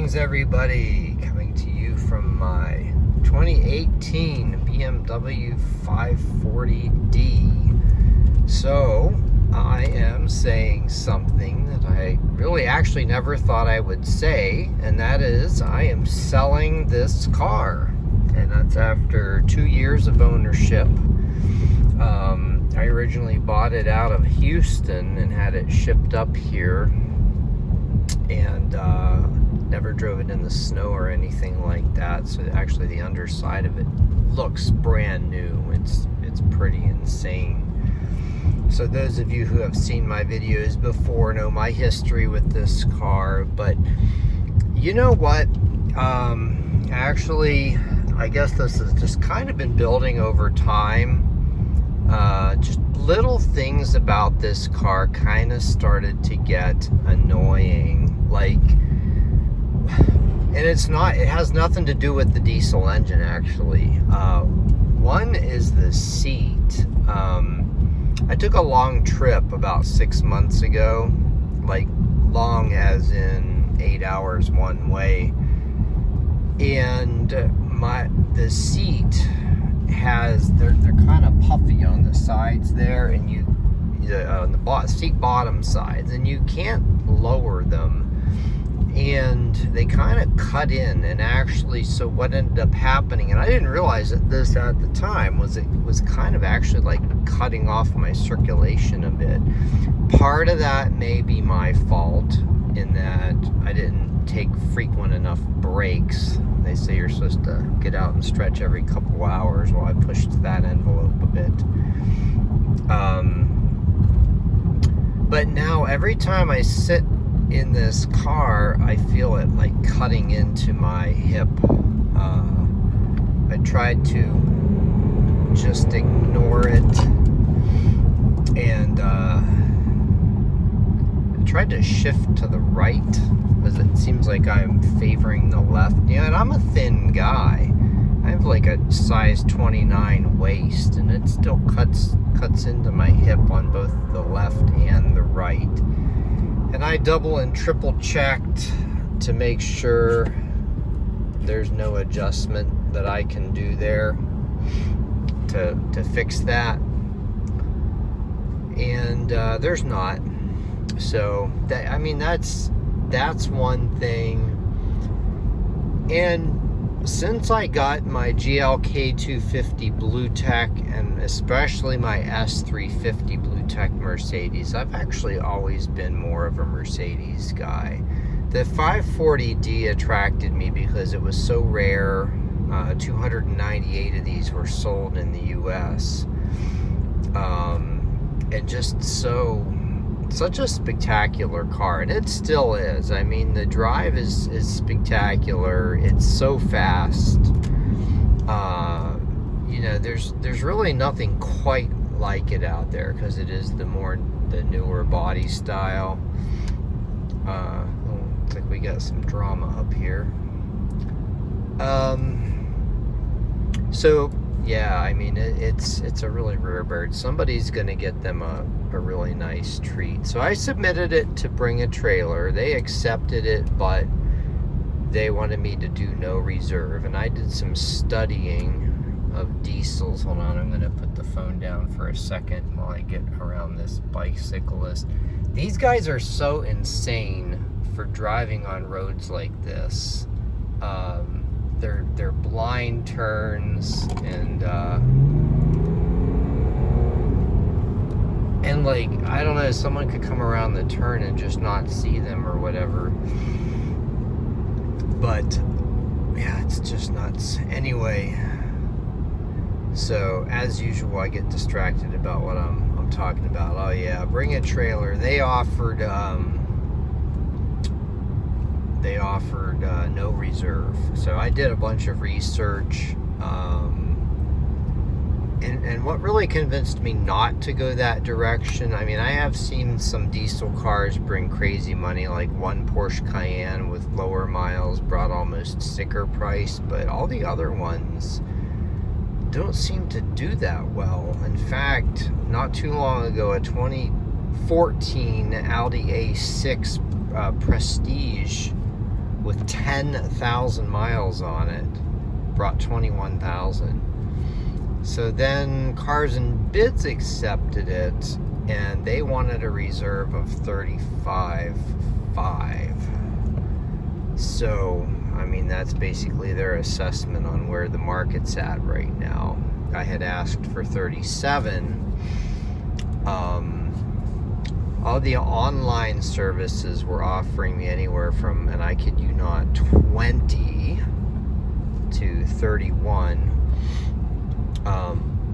Greetings everybody, coming to you from my 2018 BMW 540D. So I am saying something that I really actually never thought I would say, and that is I am selling this car, and that's after 2 years of ownership. I originally bought it out of Houston and had it shipped up here, and never drove it in the snow or anything like that. So actually the underside of it looks brand new. It's pretty insane. So those of you who have seen my videos before know my history with this car. But you know what, actually I guess this has just kind of been building over time. Just little things about this car kind of started to get annoying, like, and it has nothing to do with the diesel engine actually. One is the seat. I took a long trip about 6 months ago, like long as in 8 hours one way, and the seat has, they're kind of puffy on the sides there, and on the seat bottom sides, and you can't lower them, and they kind of cut in. And actually, so what ended up happening, and I didn't realize this at the time, was it was kind of actually like cutting off my circulation a bit. Part of that may be my fault in that I didn't take frequent enough breaks. They say you're supposed to get out and stretch every couple hours. Well, I pushed that envelope a bit. But now every time I sit in this car, I feel it like cutting into my hip. I tried to just ignore it, and I tried to shift to the right, because it seems like I'm favoring the left. Yeah, and I'm a thin guy. I have like a size 29 waist, and it still cuts into my hip on both the left and the right. And I double and triple checked to make sure there's no adjustment that I can do there to fix that. And there's not. So that, I mean, that's one thing. And since I got my GLK 250 Blue Tech, and especially my S350 Blue Tech Mercedes, I've actually always been more of a Mercedes guy. The 540D attracted me because it was so rare. 298 of these were sold in the US. And just such a spectacular car, and it still is. I mean, the drive is spectacular. It's so fast. You know, there's really nothing quite like it out there, because it is the newer body style. Looks like we got some drama up here. So yeah, I mean, it's a really rare bird. Somebody's gonna get them a really nice treat. So I submitted it to bring a trailer. They accepted it, but they wanted me to do no reserve. And I did some studying of diesels. Hold on, I'm gonna put the phone down for a second while I get around this bicyclist. These guys are so insane for driving on roads like this. They're blind turns, and like, I don't know, someone could come around the turn and just not see them or whatever. But yeah, it's just nuts. Anyway, so as usual, I get distracted about what I'm talking about. Oh yeah, bring a trailer. They offered no reserve. So I did a bunch of research, and what really convinced me not to go that direction, I mean, I have seen some diesel cars bring crazy money, like one Porsche Cayenne with lower miles brought almost sticker price, but all the other ones don't seem to do that well. In fact, not too long ago, a 2014 Audi A6 Prestige with 10,000 miles on it. Brought 21,000. So then Cars and Bids accepted it, and they wanted a reserve of 35,500. So, I mean, that's basically their assessment on where the market's at right now. I had asked for 37. All the online services were offering me anywhere from, and I kid you not, 20 to 31.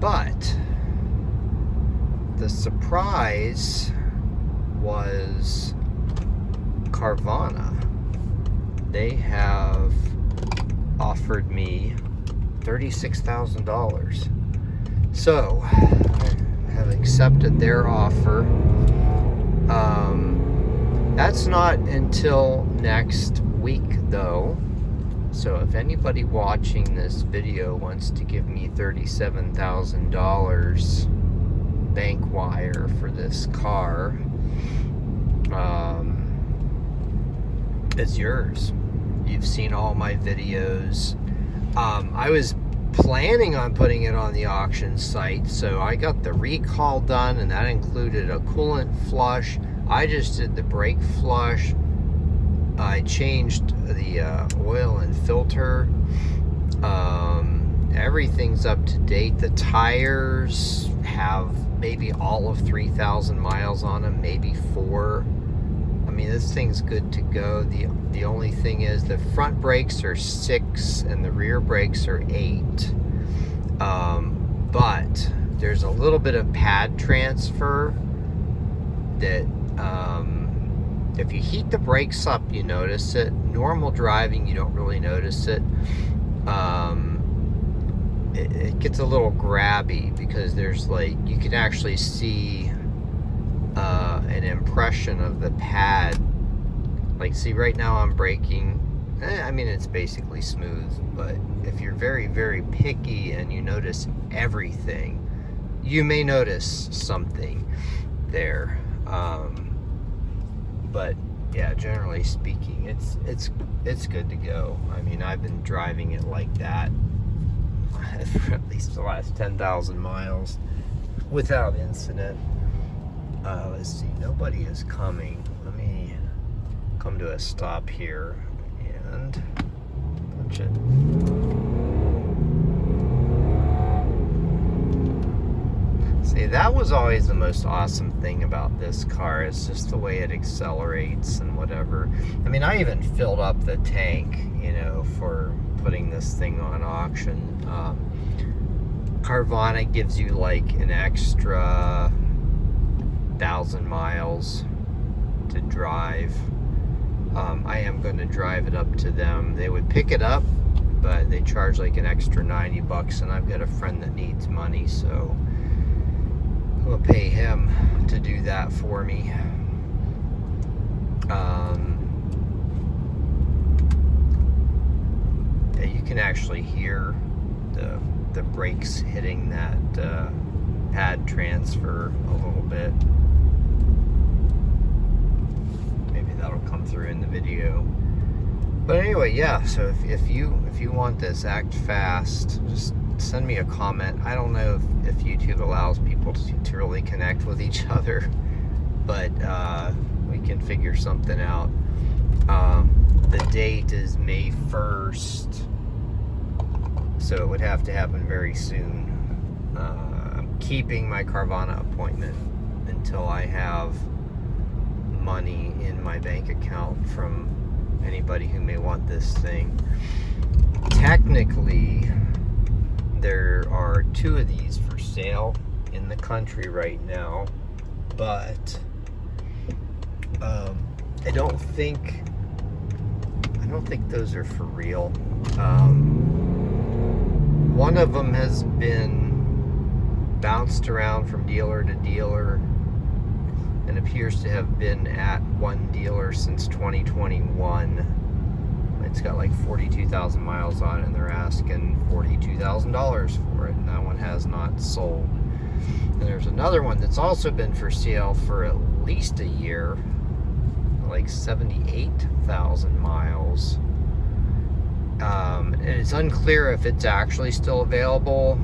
But the surprise was Carvana. They have offered me $36,000. So I have accepted their offer. That's not until next week, though. So if anybody watching this video wants to give me $37,000 bank wire for this car, it's yours. You've seen all my videos. I was planning on putting it on the auction site, so I got the recall done, and that included a coolant flush. I just did the brake flush. I changed the oil and filter. Everything's up to date. The tires have maybe all of 3,000 miles on them, maybe 4. I mean, this thing's good to go. The only thing is the front brakes are 6 and the rear brakes are 8. But there's a little bit of pad transfer that if you heat the brakes up, you notice it. Normal driving, you don't really notice it. It gets a little grabby because there's like, you can actually see an impression of the pad. Like, see, right now I'm braking. I mean, it's basically smooth, but if you're very, very picky and you notice everything, you may notice something there. But yeah, generally speaking, it's good to go. I mean, I've been driving it like that for at least the last 10,000 miles without incident. Let's see, nobody is coming. Let me come to a stop here and punch it. See, that was always the most awesome thing about this car. It's just the way it accelerates and whatever. I mean, I even filled up the tank, you know, for putting this thing on auction. Carvana gives you like an extra 1,000 miles to drive. I am going to drive it up to them. They would pick it up, but they charge like an extra $90, and I've got a friend that needs money, so I'll pay him to do that for me. Yeah, you can actually hear the brakes hitting that pad transfer a little bit. Maybe that'll come through in the video. But anyway, yeah, so if you want this, act fast. Just send me a comment. I don't know if YouTube allows people to really connect with each other, but we can figure something out. The date is May 1st, so it would have to happen very soon. I'm keeping my Carvana appointment until I have money in my bank account from anybody who may want this thing. Technically, there are 2 of these for sale in the country right now, but I don't think those are for real. One of them has been bounced around from dealer to dealer and appears to have been at one dealer since 2021. It's got like 42,000 miles on it, and they're asking $42,000 for it, and that one has not sold. And there's another one that's also been for sale for at least a year. like 78,000 miles. And it's unclear if it's actually still available.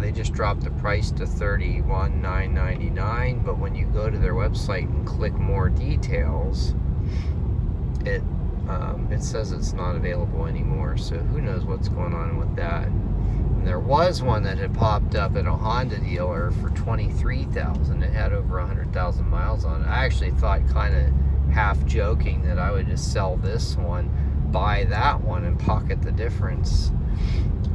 They just dropped the price to $31,999, but when you go to their website and click more details, it says it's not available anymore. So who knows what's going on with that. And there was one that had popped up at a Honda dealer for $23,000. It had over 100,000 miles on it. I actually thought, kind of half joking, that I would just sell this one, buy that one, and pocket the difference.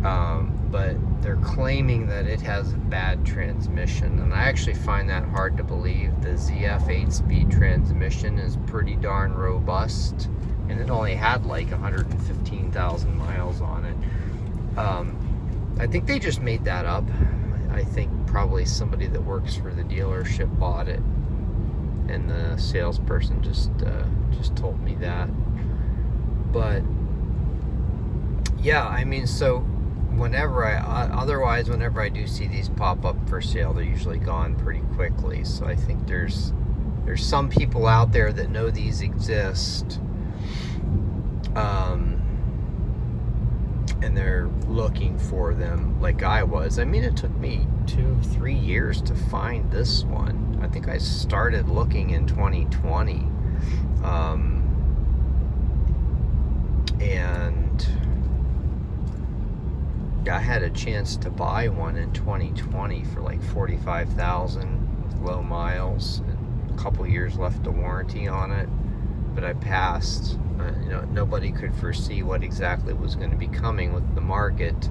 But they're claiming that it has a bad transmission, and I actually find that hard to believe. The ZF 8-speed transmission is pretty darn robust, and it only had like 115,000 miles on it. I think they just made that up. I think probably somebody that works for the dealership bought it, and the salesperson just told me that. But yeah, I mean, so whenever I do see these pop up for sale, they're usually gone pretty quickly. So I think there's some people out there that know these exist, and they're looking for them like I was. I mean, it took me 2-3 years to find this one. I think I started looking in 2020, and I had a chance to buy one in 2020 for like $45,000 with low miles and a couple years left of warranty on it, but I passed. Nobody could foresee what exactly was going to be coming with the market.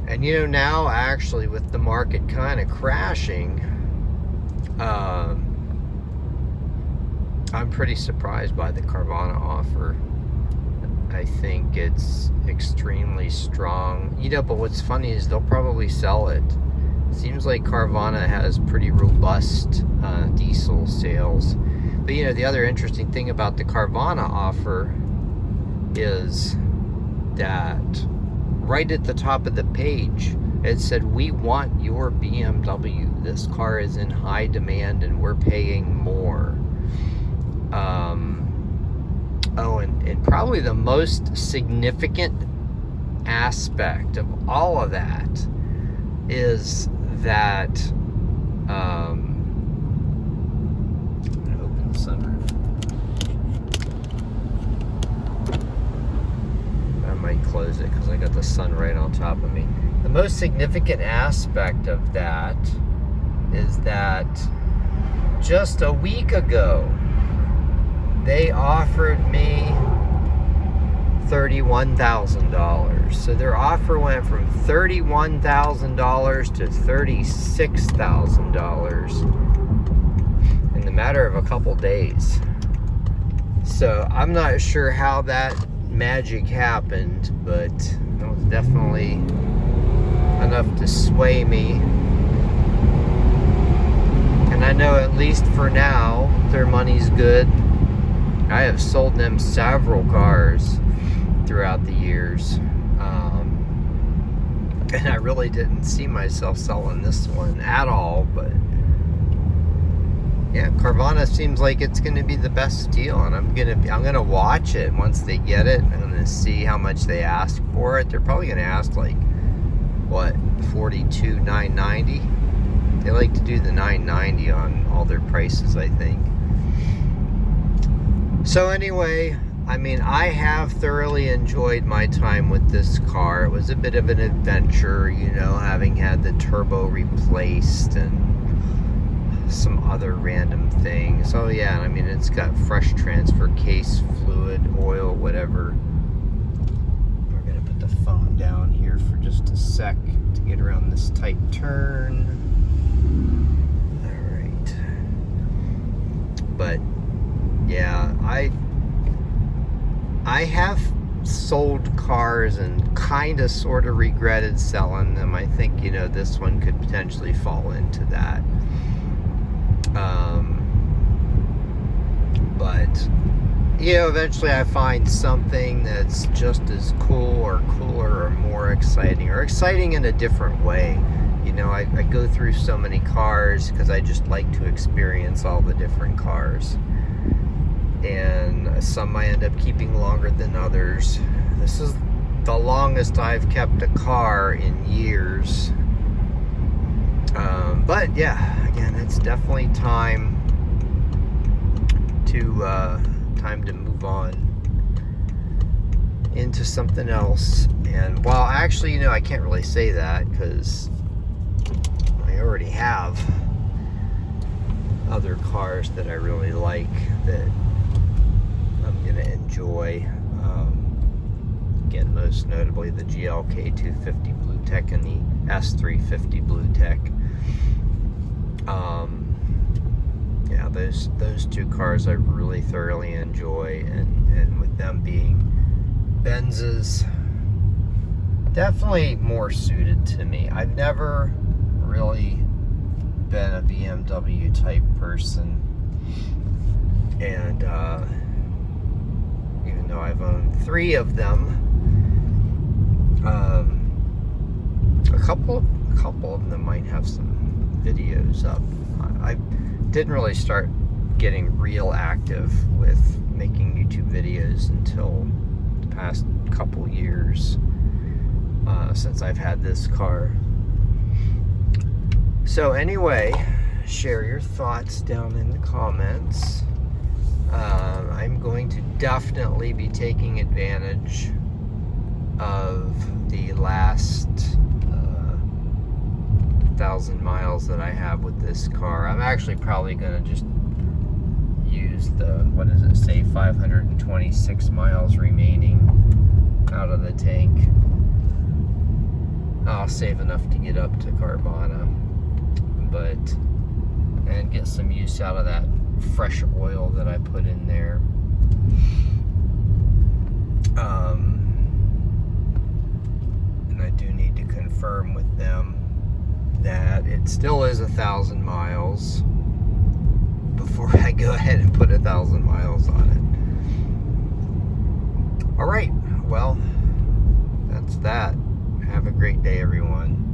And now actually, with the market kind of crashing, I'm pretty surprised by the Carvana offer. I think it's extremely strong. But what's funny is they'll probably sell it. It seems like Carvana has pretty robust diesel sales. But the other interesting thing about the Carvana offer is that right at the top of the page, it said, "We want your BMW. This car is in high demand and we're paying more." And probably the most significant aspect of all of that is that I'm going to open the sunroof. I might close it because I got the sun right on top of me. The most significant aspect of that is that just a week ago, they offered me $31,000. So their offer went from $31,000 to $36,000 in the matter of a couple days. So I'm not sure how that magic happened, but it was definitely enough to sway me. And I know, at least for now, their money's good. I have sold them several cars throughout the years, and I really didn't see myself selling this one at all. But yeah, Carvana seems like it's going to be the best deal, and I'm gonna watch it once they get it. I'm gonna see how much they ask for it. They're probably gonna ask like, what, $42,990? They like to do the $990 on all their prices, I think. So anyway, I mean, I have thoroughly enjoyed my time with this car. It was a bit of an adventure, having had the turbo replaced and some other random things. Oh yeah, I mean, it's got fresh transfer case fluid, oil, whatever. We're gonna put the phone down here for just a sec to get around this tight turn. All right. But yeah, I have sold cars and kind of sort of regretted selling them. I think, this one could potentially fall into that. But, eventually I find something that's just as cool or cooler or more exciting, or exciting in a different way. I go through so many cars because I just like to experience all the different cars. and some I end up keeping longer than others. This is the longest I've kept a car in years. But yeah, again, it's definitely time to move on into something else. And well, actually, I can't really say that because I already have other cars that I really like that I'm gonna enjoy. Again, most notably the GLK 250 Blue Tech and the S350 Blue Tech. Yeah, those two cars I really thoroughly enjoy, and with them being Benzes, definitely more suited to me. I've never really been a BMW type person, and even though I've owned 3 of them, a couple of them might have some videos up. I didn't really start getting real active with making YouTube videos until the past couple years, since I've had this car. So anyway, share your thoughts down in the comments. I'm going to definitely be taking advantage of the last 1,000 miles that I have with this car. I'm actually probably going to just use the, what does it say, 526 miles remaining out of the tank. I'll save enough to get up to Carvana, and get some use out of that fresh oil that I put in there. And I do need to confirm with them that it still is 1,000 miles before I go ahead and put 1,000 miles on it. All right, well, that's that. Have a great day, everyone.